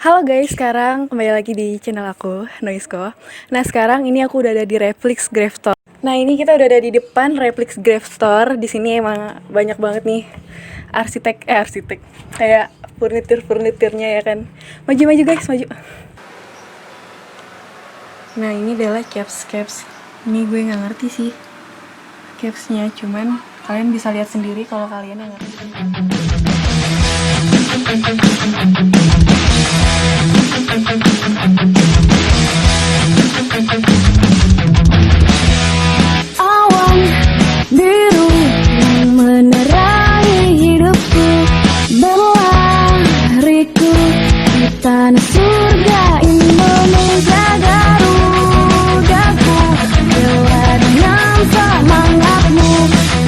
Halo guys, sekarang kembali lagi di channel aku, Noisko. Nah sekarang ini aku udah ada di Reflex Graph Store. Nah ini kita udah ada di depan Reflex Graph Store. Di sini emang banyak banget nih arsitek, kayak furniturnya ya kan. Maju guys, maju. Nah ini adalah caps. Ini gue nggak ngerti sih capsnya, cuman kalian bisa lihat sendiri kalau kalian yang ngerti. Awan biru yang menerangi hidupku, berlariku di tanah surga Indonesia, Garudaku bela dengan semangatmu.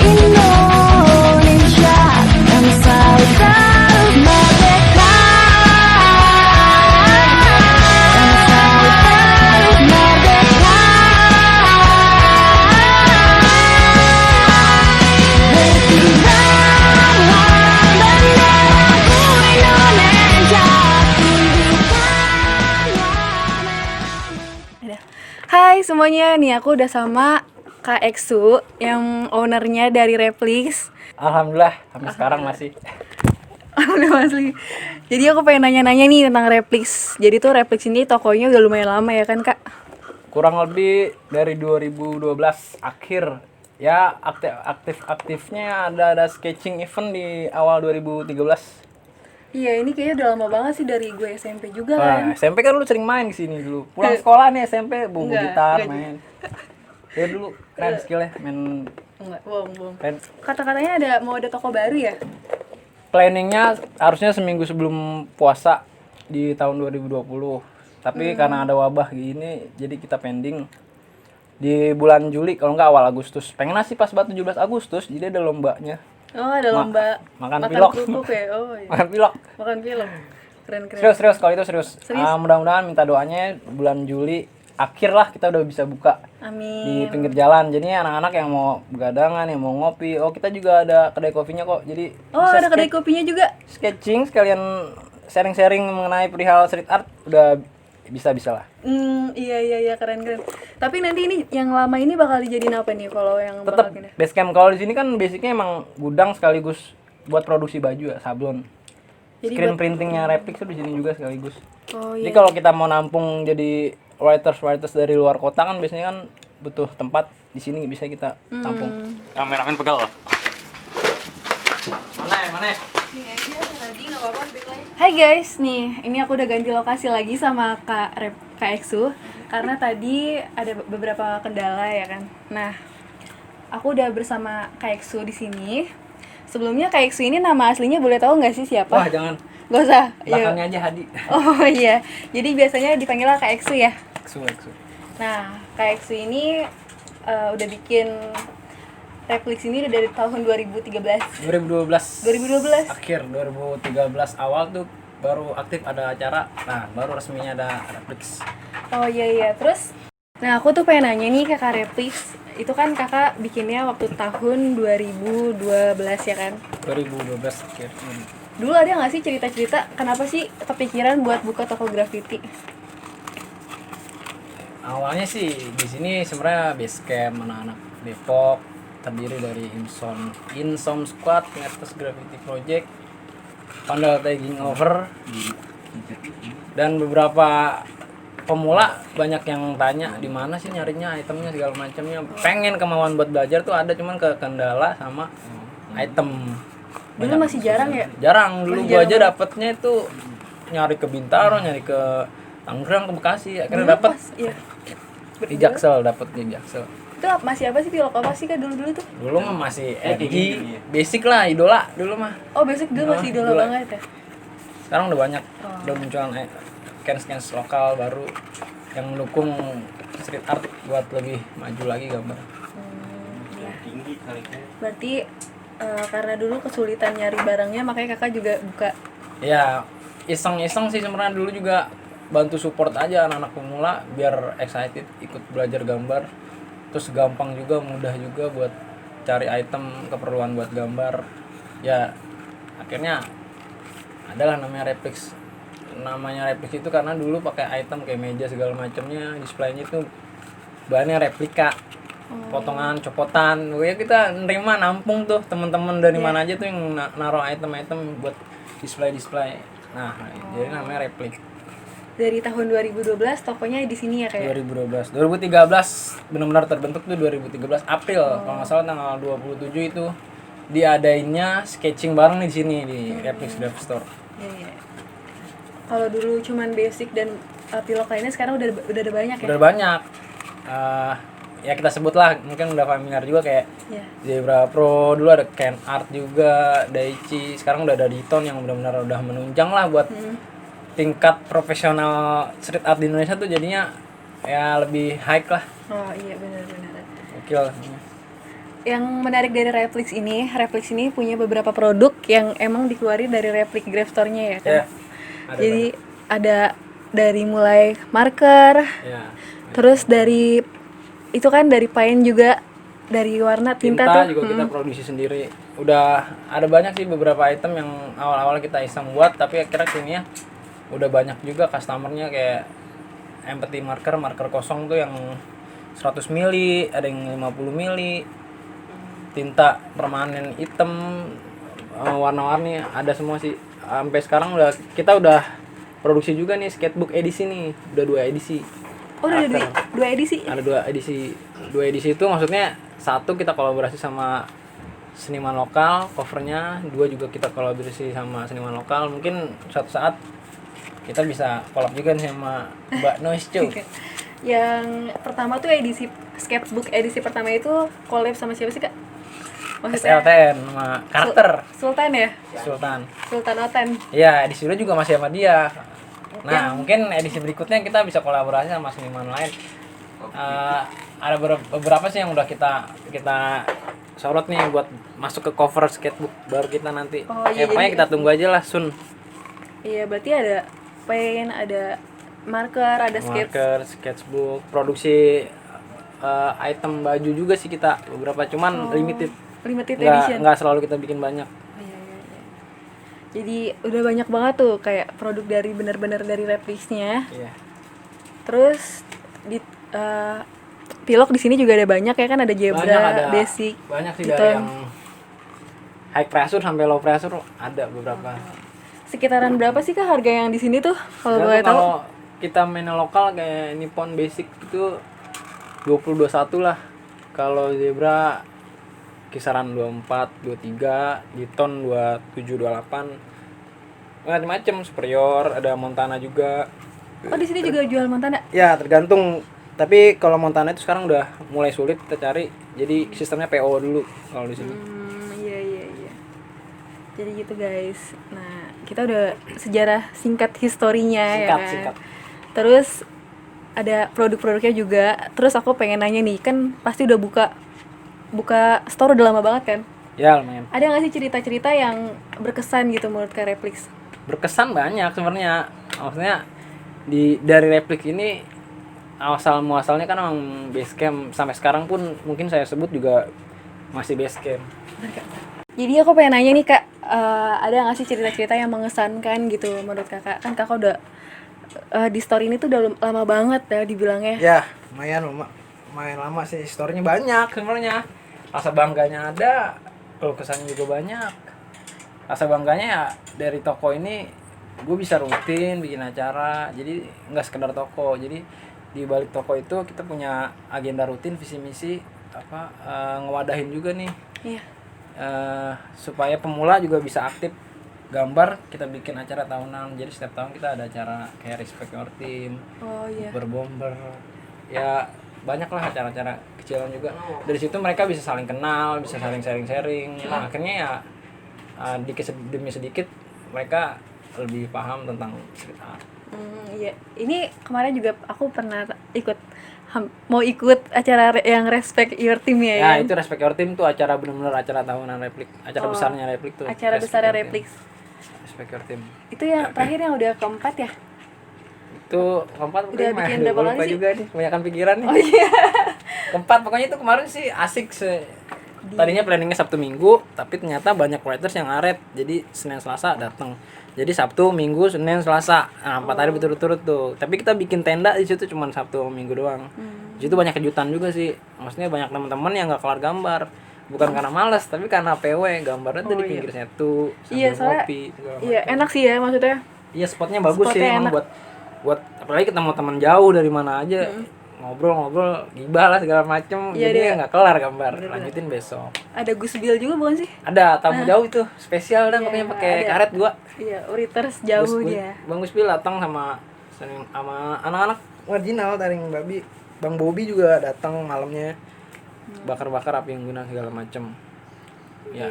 Indonesia yang selalu terus merdeka, yang selalu terus merdeka. Hai semuanya, nih aku udah sama Kak Eksu yang ownernya dari Reflex. Alhamdulillah sampai sekarang masih. Udah asli. Jadi aku pengen nanya-nanya nih tentang Reflex. Jadi tuh Reflex ini tokonya udah lumayan lama ya kan Kak? Kurang lebih dari 2012 akhir. Ya aktifnya ada sketching event di awal 2013. Iya, ini kayaknya udah lama banget sih, dari gue SMP juga kan. Wah, SMP kan lu sering main kesini dulu. Pulang sekolah nih SMP bawa Enggak, gitar enggak main. Ya dulu keren skillnya main. Enggak, bohong. Keren. Kata-katanya mau ada toko baru ya? Planningnya harusnya seminggu sebelum puasa di tahun 2020. Tapi karena ada wabah gini jadi kita pending di bulan Juli kalau nggak awal Agustus. Pengen sih pas banget 17 Agustus, jadi ada lombanya. Oh, ada lomba makan pilok. kerupuk ya? Oh iya. Makan pilok. Makan pilok. Keren. Serius kalau itu serius. Mudah-mudahan minta doanya bulan Juli akhir lah kita udah bisa buka di Amin. pinggir jalan. Jadi anak-anak yang mau begadangan, yang mau ngopi, oh kita juga ada kedai kopinya kok. Jadi Oh, bisa ada kedai kopinya juga. sketching sekalian sharing-sharing mengenai perihal street art udah bisa lah. Iya, keren. Tapi nanti ini yang lama ini bakal dijadiin apa nih kalau yang Tetap bakal gini? basecamp kalau di sini kan basicnya emang gudang sekaligus buat produksi baju ya, sablon. Jadi Screen printingnya Repix tuh di sini juga sekaligus. Oh Jadi iya. kalau kita mau nampung jadi writers dari luar kota kan biasanya kan butuh tempat, di sini bisa kita tampung. Kameramen pegal lah. Mana? Hai guys, nih ini aku udah ganti lokasi lagi sama Kak Eksu karena tadi ada beberapa kendala ya kan. Nah, aku udah bersama Kak Eksu di sini. Sebelumnya Kak Eksu ini nama aslinya boleh tahu nggak sih siapa? Wah jangan, Gak usah. belakangnya aja Hadi. Oh iya, jadi biasanya dipanggil Kak Eksu ya. Eksu. Nah, Kak Eksu ini udah bikin Reflex ini udah dari tahun 2013. 2012 akhir 2013 awal tuh baru aktif ada acara. Nah baru resminya ada Reflex. Oh iya, terus nah aku tuh pengen nanya nih ke Kak Reflex. Itu kan kakak bikinnya waktu tahun 2012 ya kan? 2012 akhir. Dulu ada nggak sih cerita-cerita kenapa sih kepikiran buat buka toko graffiti? Awalnya sih di sini sebenarnya basecamp anak-anak Depok, terdiri dari Insom Squad, Ngetes Graffiti Project, Pandal Tagging Over, dan beberapa pemula banyak yang tanya di mana sih nyarinya itemnya segala macamnya. Pengen kemauan buat belajar tuh ada, cuman ke kendala sama item. Dulu masih jarang ya? Jarang dulu Masih gua jarang aja banget. dapetnya itu nyari ke Bintaro, nyari ke Tangerang, ke Bekasi, akhirnya dapet Iya. di Jaksel, dapet di Jaksel. Itu masih apa sih, pilok apa sih Kak dulu tuh? Dulu mah masih Egi, basic lah, idola dulu mah. Oh, basic dulu masih idola idola. banget ya. Sekarang udah banyak, udah munculan cans lokal baru yang mendukung street art buat lebih maju lagi gambar. Berarti karena dulu kesulitan nyari barangnya makanya kakak juga buka. Ya iseng-iseng sih sebenarnya, dulu juga bantu support aja anak-anak pemula biar excited ikut belajar gambar. Terus gampang juga, mudah juga buat cari item keperluan buat gambar. Ya akhirnya adalah namanya Reflex. namanya replik itu karena dulu pakai item kayak meja segala macamnya, displaynya itu bahannya replika, potongan copotan. Pokoknya kita nerima nampung tuh teman-teman dari mana aja tuh yang naruh item-item buat display. Nah, jadi namanya replik. Dari tahun 2012 tokonya di sini ya kayak. 2013 benar-benar terbentuk tuh 2013 April kalau nggak salah tanggal 27 itu diadainnya sketching bareng di sini di Replix Graphic Store. Iya. Kalau dulu cuman basic dan pilok lainnya, sekarang udah ada banyak ya. Udah banyak. Ya kita sebutlah, mungkin udah familiar juga kayak Iya. Zebra Pro, dulu ada Ken Art juga, Daichi, sekarang udah ada Diton yang benar-benar udah menunjang lah buat tingkat profesional street art di Indonesia tuh jadinya ya lebih high lah. Oh iya, benar-benar. Gokil. Yang menarik dari Replix ini punya beberapa produk yang emang dikeluarin dari Replix Graph Store-nya ya kan. Ya. Jadi ada dari mulai marker, Ya. terus dari itu kan dari paint juga, dari warna tinta, tuh. juga kita produksi sendiri. Udah ada banyak sih beberapa item yang awal-awal kita iseng buat, tapi akhirnya sini ya udah banyak juga customernya kayak empathy marker kosong tuh yang 100 mili, ada yang 50 mili. Tinta permanen hitam, warna-warni ada semua sih. Sampai sekarang kita udah produksi juga nih sketchbook edisi nih, udah 2 edisi. Oh, udah ada dua edisi. Ada 2 edisi. 2 edisi itu maksudnya satu kita kolaborasi sama seniman lokal, covernya. 2 juga kita kolaborasi sama seniman lokal. Mungkin suatu saat kita bisa collab juga nih sama Mbak Noise Chow. Yang pertama tuh edisi sketchbook edisi pertama itu collab sama siapa sih Kak? Maksudnya SLTN sama karakter Sultan ya? Sultan Oten. Iya, edisi dulu juga masih sama dia. Nah, mungkin edisi berikutnya kita bisa kolaborasi sama seniman lain. Ada beberapa sih yang udah kita sorot nih buat masuk ke cover sketchbook baru kita nanti. Oh, iya, Pokoknya kita tunggu aja lah Sun. Iya, berarti ada paint, ada marker, ada sketchbook, produksi item baju juga sih kita beberapa, cuman limited edition. Nggak selalu kita bikin banyak. Iya. Jadi udah banyak banget tuh kayak produk dari benar-benar dari Replix-nya. Iya. Terus di pilok di sini juga ada banyak ya kan, ada Zebra, basic. Banyak sih dari yang high pressure sampai low pressure ada beberapa. Sekitaran berapa sih Kak harga yang di sini tuh kalau boleh tahu? Kalau kita main lokal kayak Nippon Basic itu 20-21 lah. Kalau Zebra kisaran 24, 23, Diton 27, 28. Macam-macam, Superior, ada Montana juga. Oh, di sini juga jual Montana? Ya, tergantung. Tapi kalau Montana itu sekarang udah mulai sulit kita cari. Jadi sistemnya PO dulu kalau di sini. Iya. Jadi gitu guys. Nah, kita udah sejarah singkat historinya ya kan. Singkat. Terus ada produk-produknya juga. Terus aku pengen nanya nih, kan pasti udah buka store udah lama banget kan? Ya, lumayan. Ada nggak sih cerita-cerita yang berkesan gitu menurut Kak Replix? Berkesan banyak sebenarnya. Maksudnya dari Replix ini asal muasalnya kan emang Basecamp, sampai sekarang pun mungkin saya sebut juga masih Basecamp. Jadi aku pengen nanya nih Kak, ada nggak sih cerita-cerita yang mengesankan gitu menurut Kakak? Kan Kakak udah di store ini tuh udah lama banget ya dibilangnya. Ya, lumayan lama sih, historinya banyak sebenarnya. Rasa bangganya ada, keluh kesahnya juga banyak. Rasa bangganya ya dari toko ini gue bisa rutin bikin acara, jadi nggak sekedar toko. Jadi di balik toko itu kita punya agenda rutin, visi misi ngewadahin juga nih. Iya. Supaya pemula juga bisa aktif gambar, kita bikin acara tahunan. Jadi setiap tahun kita ada acara kayak Respect Your Team, Berbomber, ya banyak lah acara-acara kecilan juga. Dari situ mereka bisa saling kenal, bisa saling sharing-sharing. Nah, akhirnya ya demi sedikit mereka lebih paham tentang street art. Iya. Ini kemarin juga aku pernah mau ikut acara yang Respect Your Team ya. Ya, itu Respect Your Team tuh acara benar-benar acara tahunan Replix, acara besarnya Replix tuh. Acara besarnya Replix. Respect Your Team. Itu yang terakhir yang udah keempat ya? Itu keempat udah bikin berapa kali sih? Juga nih, kebanyakan pikiran nih. Oh iya. Keempat pokoknya itu kemarin sih asik Tadinya planningnya Sabtu Minggu, tapi ternyata banyak writers yang ngaret. Jadi Senin Selasa datang. Jadi Sabtu, Minggu, Senin, Selasa. Nah, 4 hari berturut-turut tuh. Tapi kita bikin tenda di situ cuma Sabtu sama Minggu doang. Di situ banyak kejutan juga sih. Maksudnya banyak teman-teman yang nggak kelar gambar. Bukan karena malas, tapi karena PW. Gambarnya tuh di pinggir setu, Iya, sambil soalnya ngopi, segala iya macam. enak sih ya maksudnya. Iya, spotnya bagus sih Spotnya emang enak. buat apalagi ketemu teman jauh dari mana aja. Ngobrol-ngobrol, gibah lah segala macem. Iya, Jadi dia- nggak kelar gambar. Lanjutin besok. Ada Gus Bill juga bukan sih? Ada tamu jauh itu, spesial dan Iya, makanya pakai ada. karet gua. Iya, Uriters jauh dia. Bang Gus Bill datang sama anak-anak marginal taring babi. Bang Bobby juga datang malamnya. Bakar-bakar api unggunan segala macem. Ya,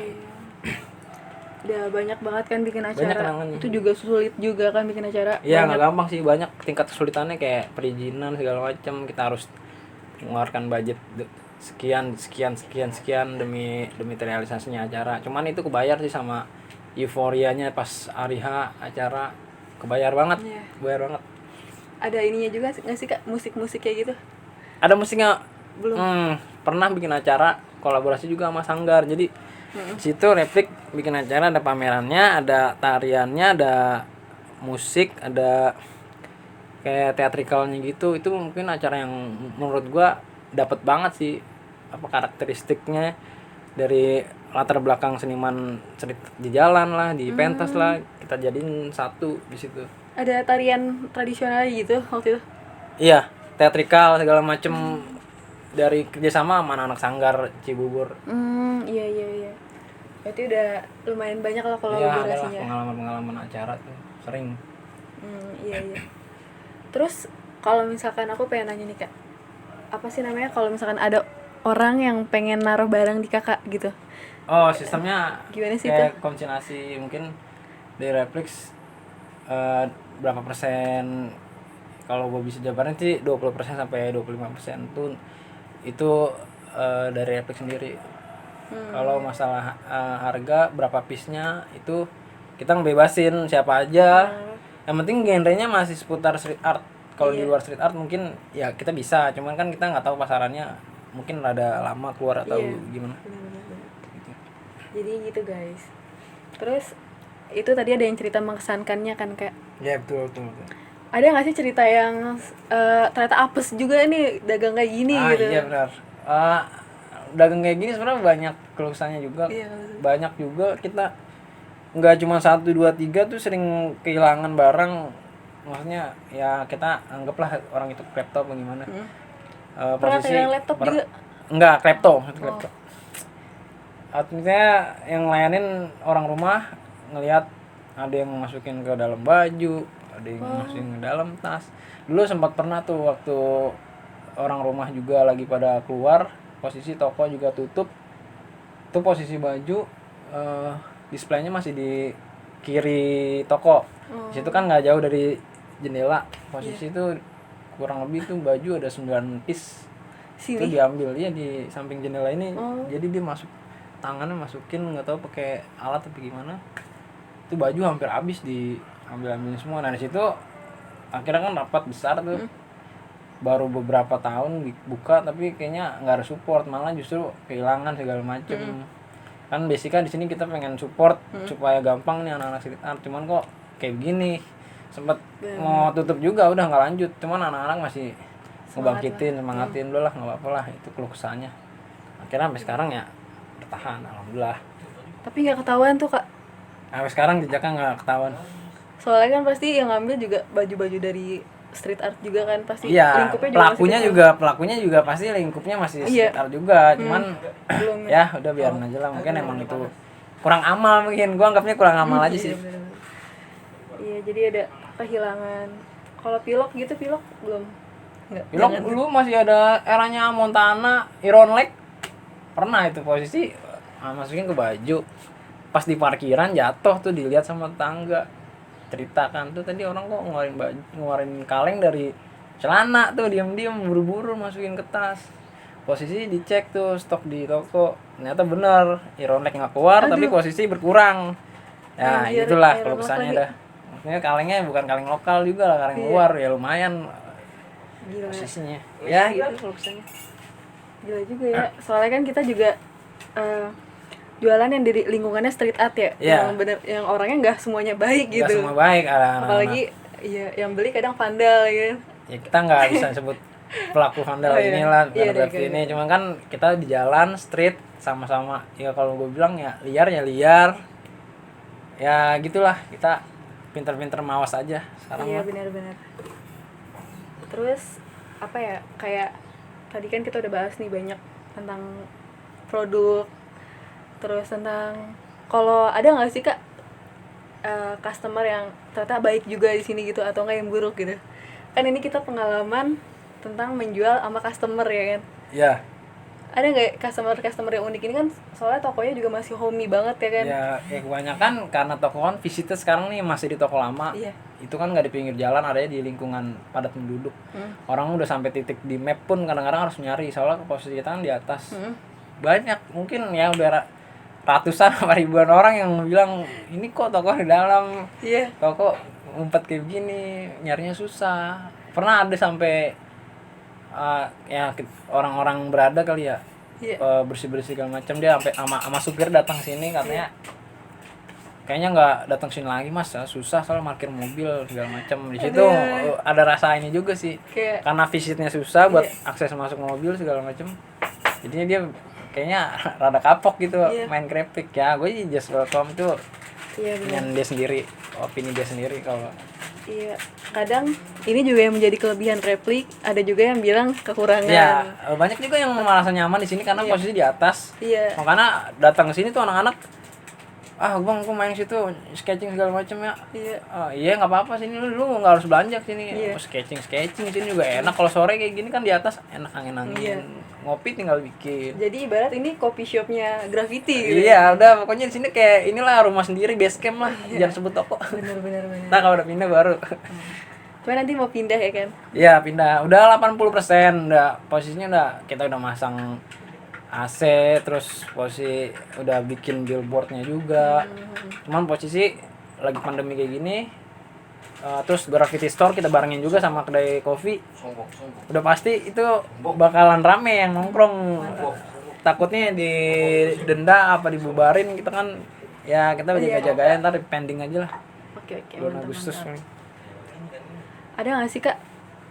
Udah banyak banget kan bikin Banyak acara. kenangannya. Itu juga sulit juga kan bikin acara. iya Banyak. nggak gampang sih, banyak tingkat kesulitannya kayak perizinan segala macem. Kita harus mengeluarkan budget sekian demi terrealisasinya acara. Cuman itu kebayar sih sama euforianya pas hari H acara. Kebayar banget. Iya. Kebayar banget. Ada ininya juga nggak sih Kak, musik-musik kayak gitu? Ada musiknya. Belum. Pernah bikin acara kolaborasi juga sama Sanggar. Jadi situ Replik bikin acara, ada pamerannya, ada tariannya, ada musik, ada kayak teatrikalnya gitu. Itu mungkin acara yang menurut gua dapat banget sih apa karakteristiknya dari latar belakang seniman street di jalan lah, di pentas lah, kita jadiin satu di situ. Ada tarian tradisional gitu waktu itu. Iya, teatrikal segala macem dari kerjasama sama anak-anak Sanggar Cibubur. Iya. Berarti udah lumayan banyak lah Iya, adalah kolaborasinya. pengalaman-pengalaman acara tuh sering. Iya. Terus kalau misalkan aku pengen nanya nih Kak, apa sih namanya kalau misalkan ada orang yang pengen naruh barang di Kakak gitu? Oh, sistemnya Gimana sih kayak konsignasi mungkin dari Reflex berapa persen, kalau gue bisa jabarin sih 20% sampai 25% tuh itu dari Reflex sendiri. Kalau masalah harga berapa piece-nya itu kita ngebebasin siapa aja. Yang penting genrenya masih seputar street art. Kalau di luar street art mungkin ya kita bisa, cuman kan kita nggak tahu pasarannya, mungkin rada lama keluar atau gimana. Bener. Jadi gitu guys. Terus itu tadi ada yang cerita mengesankannya kan Kak. Ya betul. Ada nggak sih cerita yang ternyata apes juga nih dagang kayak gini gitu? Iya benar. Dagang kayak gini sebenarnya banyak keluhannya juga. Iya. Banyak juga kita nggak cuma 1, 2, 3 tuh sering kehilangan barang. Maksudnya ya kita anggaplah orang itu klepto apa gimana. Pernah kehilangan laptop juga? Enggak, klepto. Artinya yang layanin orang rumah ngelihat ada yang masukin ke dalam baju, ada yang masukin ke dalam tas. Dulu sempat pernah tuh waktu orang rumah juga lagi pada keluar, posisi toko juga tutup. Itu posisi baju displaynya masih di kiri toko. Di situ kan nggak jauh dari jendela. Posisi itu kurang lebih tuh baju ada 9 piece. Itu Sini. diambil ya di samping jendela ini. Jadi dia tangannya masukin, nggak tahu pakai alat atau gimana. Itu baju hampir habis diambil semua. Nah di situ akhirnya kan rapat besar tuh. Baru beberapa tahun dibuka tapi kayaknya nggak ada support, malah justru kehilangan segala macem. Kan basicnya di sini kita pengen support supaya gampang nih anak-anak street art, cuman kok kayak begini. Sempet mau tutup juga udah nggak lanjut, cuman anak-anak masih ngebangkitin, semangatin dulu lah, nggak apa-apa lah, itu keluh kesahnya. Akhirnya sampai sekarang ya bertahan, alhamdulillah. Tapi nggak ketahuan tuh Kak. Sampai sekarang jejaknya nggak ketahuan. Soalnya kan pasti yang ngambil juga baju-baju dari street art juga kan pasti Iya, lingkupnya juga pelakunya juga pasti lingkupnya masih Iya. street art juga, cuman belum ya udah biarin aja lah, mungkin emang itu kurang amal, mungkin gua anggapnya kurang amal aja sih. Iya, jadi ada kehilangan. Kalau pilok gitu, pilok belum? Enggak. Pilok dulu masih ada eranya Montana, Iron Lake. Pernah itu posisi masukin ke baju. Pas di parkiran jatuh tuh, dilihat sama tetangga. Ceritakan tuh tadi orang kok ngeluarin kaleng dari celana tuh, diam-diam buru-buru masukin ke tas. Posisi dicek tuh stok di toko, ternyata bener Iron Lake nggak keluar. Tapi posisi berkurang. Ya Anjir, itulah Iron kalau Lake kesannya lagi. dah. Maksudnya kalengnya bukan kaleng lokal juga lah, kaleng luar ya lumayan Gila. posisinya. Ya gitu kalau kesannya. Gila juga ya. Soalnya kan kita juga jualan yang dari lingkungannya street art ya, Iya. yang bener, yang orangnya nggak semuanya baik Nggak gitu. semua baik, ada anak-anak. Apalagi iya yang beli kadang vandal ya. Ya kita nggak bisa sebut pelaku vandal Oh, iya. inilah Iya deh, graffiti kayak ini, cuman kan kita di jalan street sama-sama ya, kalau gue bilang ya liar ya gitulah, kita pinter-pinter mawas aja sekarang Iya mah. benar-benar. Terus apa ya, kayak tadi kan kita udah bahas nih banyak tentang produk, terus tentang kalau ada nggak sih Kak customer yang ternyata baik juga di sini gitu, atau nggak yang buruk gitu. Kan ini kita pengalaman tentang menjual sama customer ya kan. Ya, Ada nggak customer yang unik ini kan, soalnya tokonya juga masih homey banget ya kan. ya kebanyakan karena toko kan visitnya sekarang nih masih di toko lama. Iya. Itu kan nggak di pinggir jalan, adanya di lingkungan padat penduduk. Orang udah sampai titik di map pun kadang-kadang harus nyari, soalnya posisi kita kan di atas. Banyak mungkin ya udah ratusan apa ribuan orang yang bilang ini kok toko di dalam, Iya. toko ngumpet kayak gini, nyarinya susah. Pernah ada sampai ya orang-orang berada kali ya, Iya. bersih-bersih segala macam, dia sampai sama supir datang sini katanya kayaknya nggak datang sini lagi mas, susah soal parkir mobil segala macam. Di situ ada rasa ini juga sih, Kayak karena visitnya susah buat Iya. akses masuk mobil segala macam, jadinya dia kayaknya rada kapok gitu. Iya. Main grafik ya, gue just welcome tuh iya benar. dengan dia sendiri, opini dia sendiri. Kalau Iya, kadang ini juga yang menjadi kelebihan replik, ada juga yang bilang kekurangan. ya banyak juga yang merasa nyaman di sini karena Iya. posisi di atas. Iya. Makanya datang ke sini tuh anak-anak, bang aku main situ sketching segala macam ya. Iya. Iya nggak apa-apa, sini lu nggak harus belanja ke sini. Iya. Oh, sketching sini juga enak. Kalau sore kayak gini kan di atas enak, angin-angin. Iya. Ngopi tinggal bikin. Jadi ibarat ini coffee shopnya graffiti gitu. Iya, udah pokoknya di sini kayak inilah rumah sendiri, base camp lah. Jangan sebut toko. Bener. Nah, kalau udah pindah baru. Cuma nanti mau pindah ya kan? Iya, pindah. Udah 80%, udah posisinya kita udah masang AC, terus posisi udah bikin billboardnya juga. Cuman posisi lagi pandemi kayak gini, terus graffiti store kita barengin juga sama kedai kopi. Udah pasti itu bakalan rame yang nongkrong. Takutnya didenda apa dibubarin, kita kan ya kita jaga-jagain, ntar pending aja lah Oke, bulan mantap, Agustus. mantap. Ada nggak sih Kak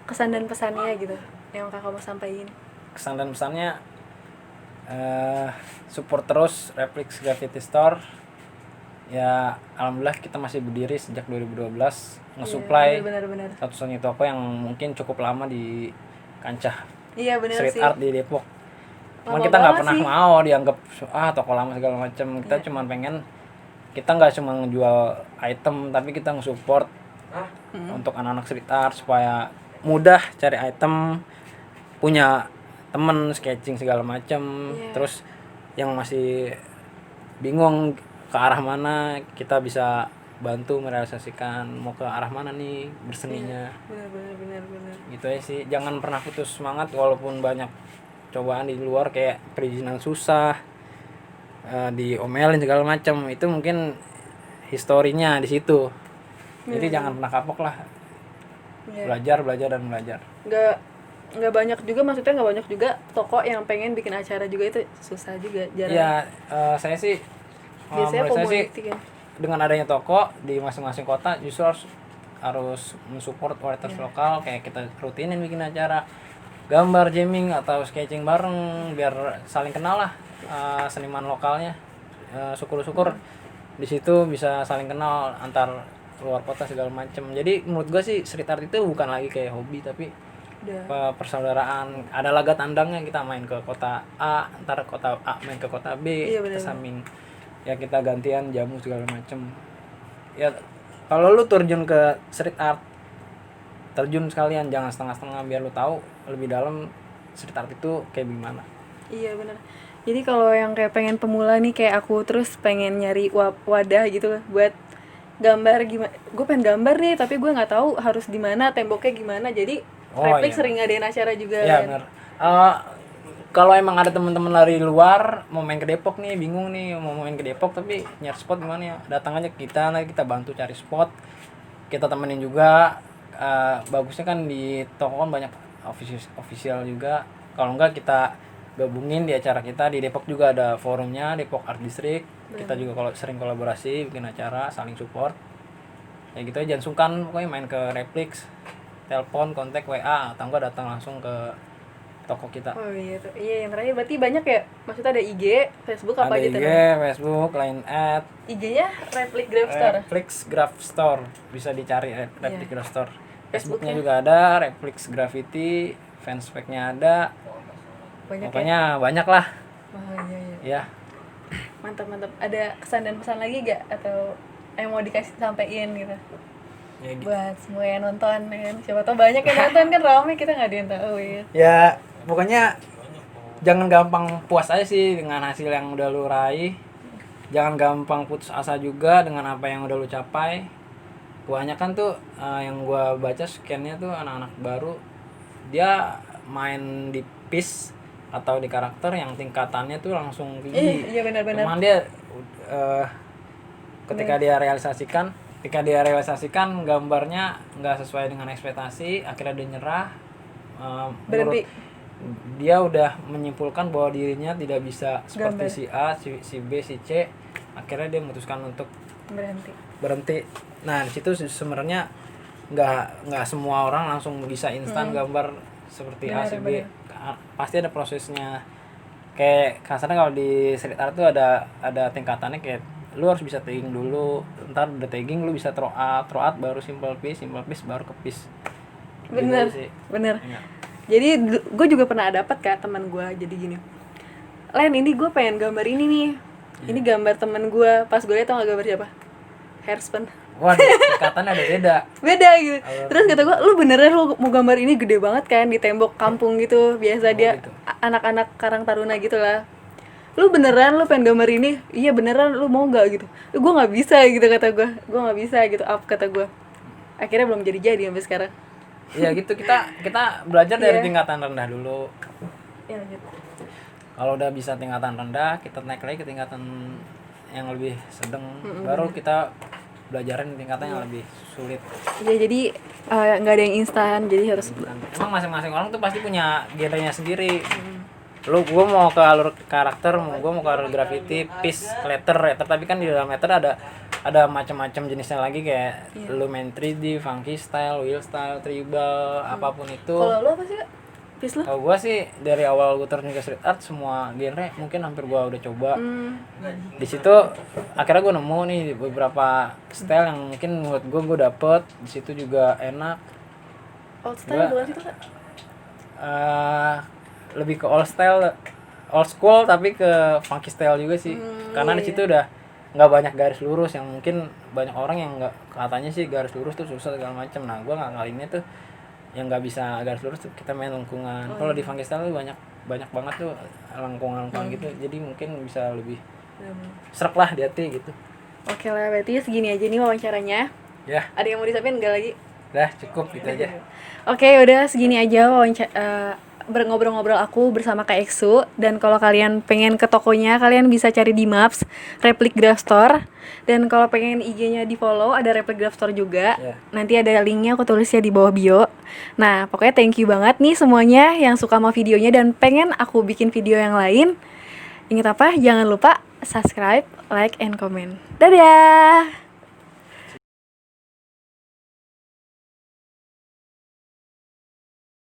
kesan dan pesannya gitu yang Kakak mau sampaikan? Kesan dan pesannya, support terus Reflex Graffiti Store. Ya alhamdulillah kita masih berdiri sejak 2012, nge-supply Iya, benar. satu-satunya toko yang mungkin cukup lama di kancah Iya benar street sih. art di Depok. Cuman Lama kita nggak banget pernah sih. mau dianggap toko lama segala macam. Kita Iya. cuman pengen, kita nggak cuma ngejual item, tapi kita nge-support untuk anak-anak street art supaya mudah cari item, punya temen sketching segala macam. Iya. Terus yang masih bingung ke arah mana, kita bisa bantu merealisasikan mau ke arah mana nih berseninya. Benar. Gitu ya sih, jangan pernah putus semangat walaupun banyak cobaan di luar, kayak perizinan susah, diomelin segala macam. Itu mungkin historinya di situ. Jadi jangan pernah kapok lah, Iya. belajar dan belajar. Nggak banyak juga, maksudnya nggak banyak juga toko yang pengen bikin acara juga, itu susah juga, jarang. Ya saya sih, Biasanya menurut saya sih community kan. dengan adanya toko di masing-masing kota justru harus mensupport kualitas lokal. Kayak kita rutinin bikin acara gambar jamming atau sketching bareng biar saling kenal lah, seniman lokalnya. Syukur-syukur di situ bisa saling kenal antar luar kota segala macem. Jadi menurut gue sih street art itu bukan lagi kayak hobi, tapi Udah. persaudaraan. Ada laga tandangnya, kita main ke kota A, ntar kota A main ke kota B, Iya, kita benar. samping ya kita gantian jamu segala macem. Ya kalau lu terjun ke street art, terjun sekalian, jangan setengah-setengah, biar lu tahu lebih dalam street art itu kayak gimana. Iya benar. Jadi kalau yang kayak pengen pemula nih kayak aku, terus pengen nyari wadah gitu buat gambar gimana, gue pengen gambar nih tapi gue nggak tahu harus di mana, temboknya gimana. Jadi Replik iya. sering ngadain acara juga Iya kan. benar. Kalau emang ada teman-teman dari luar mau main ke Depok nih, bingung nih mau main ke Depok tapi nyari spot gimana ya, datang aja kita, nanti kita bantu cari spot, kita temenin juga. Bagusnya kan di toko kan banyak official juga, kalau enggak kita gabungin di acara kita. Di Depok juga ada forumnya, Depok Art District. Kita juga kalau sering kolaborasi, bikin acara, saling support. Ya gitu aja, jangan sungkan pokoknya main ke Replix, telepon, kontak, WA, atau enggak datang langsung ke toko kita. Oh iya tuh. Iya, yang terakhir berarti banyak ya? Maksudnya ada IG, Facebook apa Ada aja tuh? IG, Facebook, Line @ IG-nya Replix Graph Store. Replix Graph Store, bisa dicari Replix Iya. Graph Store. Facebooknya Facebooknya? juga ada, Replix Graffiti, fanspage-nya ada. Banyak ya? Pokoknya banyak lah. Oh iya iya. Ya, Mantap mantap. Ada kesan dan pesan lagi gak atau yang mau dikasih sampein gitu ya, buat semua yang nonton ya kan? Siapa tahu banyak yang nonton kan ramai, kita nggak ada yang tahu ya. ya pokoknya jangan gampang puas aja sih dengan hasil yang udah lu raih. Jangan gampang putus asa juga dengan apa yang udah lu capai. Kebanyakan tuh yang gua baca scan-nya tuh anak-anak baru, dia main di piece atau di karakter yang tingkatannya tuh langsung tinggi. Iya benar-benar. Cuman dia ketika dia realisasikan gambarnya nggak sesuai dengan ekspektasi, akhirnya dia nyerah. Berhenti. Dia udah menyimpulkan bahwa dirinya tidak bisa seperti si A, si B, si C. Akhirnya dia memutuskan untuk berhenti. Nah, di situ sebenarnya nggak semua orang langsung bisa instan gambar seperti A, si B. Pasti ada prosesnya. Kayak kasarnya kalau di street art tuh ada tingkatannya, kayak lu harus bisa tagging dulu, ntar udah tagging lu bisa throw out baru simple piece baru ke piece. Bener Gitu sih. bener. Iya. Jadi gue juga pernah dapat kak teman gue, jadi gini, Len ini gue pengen gambar ini nih, ini gambar temen gue. Pas gue liat, tau gak gambar siapa? Hairspan. Waduh, tingkatannya ada Beda gitu. Terus kata gue, lu beneran lu mau gambar ini gede banget kan di tembok kampung gitu, biasa dia gitu. anak-anak Karang Taruna gitu lah. Lu beneran lu pengen gambar ini? Iya beneran, lu mau nggak gitu? Gue nggak bisa gitu kata gue nggak bisa gitu, up kata gue. Akhirnya belum jadi sampai sekarang. Iya gitu, kita belajar dari Iya. tingkatan rendah dulu. Ya lanjut. Kalau udah bisa tingkatan rendah, kita naik lagi ke tingkatan yang lebih sedang, baru kita belajarin tingkatan yang lebih sulit. Ya jadi nggak ada yang instan, jadi harus Emang masing-masing orang tuh pasti punya genrenya sendiri. Gua mau ke alur karakter, gua mau ke alur graffiti, piece, letter, tapi kan di dalam letter ada macam-macam jenisnya lagi, kayak lu main 3D, funky style, wheel style, tribal, apapun itu. Kalau lo apa sih kak? Piece lo? Kalau gua sih dari awal gua terjun ke street art, semua genre mungkin hampir gua udah coba. Di situ akhirnya gua nemu nih beberapa style yang mungkin menurut gua dapet. Di situ juga enak. Old style bukan situ kak? Lebih ke old school tapi ke funky style juga sih. Karena di situ udah nggak banyak garis lurus, yang mungkin banyak orang yang nggak, katanya sih garis lurus tuh susah segala macam. Nah gua nggak ngalinnya tuh yang nggak bisa garis lurus tuh, kita main lengkungan. Kalau di funky style tuh banyak banget tuh lengkungan gitu, jadi mungkin bisa lebih serak lah di hati gitu. Oke lah, berarti segini aja nih wawancaranya. Ya Ada yang mau disampaikan enggak lagi? udah cukup gitu aja. Oke, udah segini aja ngobrol-ngobrol aku bersama Kak Eksu. Dan kalau kalian pengen ke tokonya, kalian bisa cari di Maps Replix Graph Store. Dan kalau pengen IG-nya di follow, ada Replix Graph Store juga. Yeah. Nanti ada linknya, aku tulisnya di bawah bio. Nah, pokoknya thank you banget nih semuanya yang suka sama videonya dan pengen aku bikin video yang lain. Ingat apa? Jangan lupa subscribe, like, and comment. Dadah!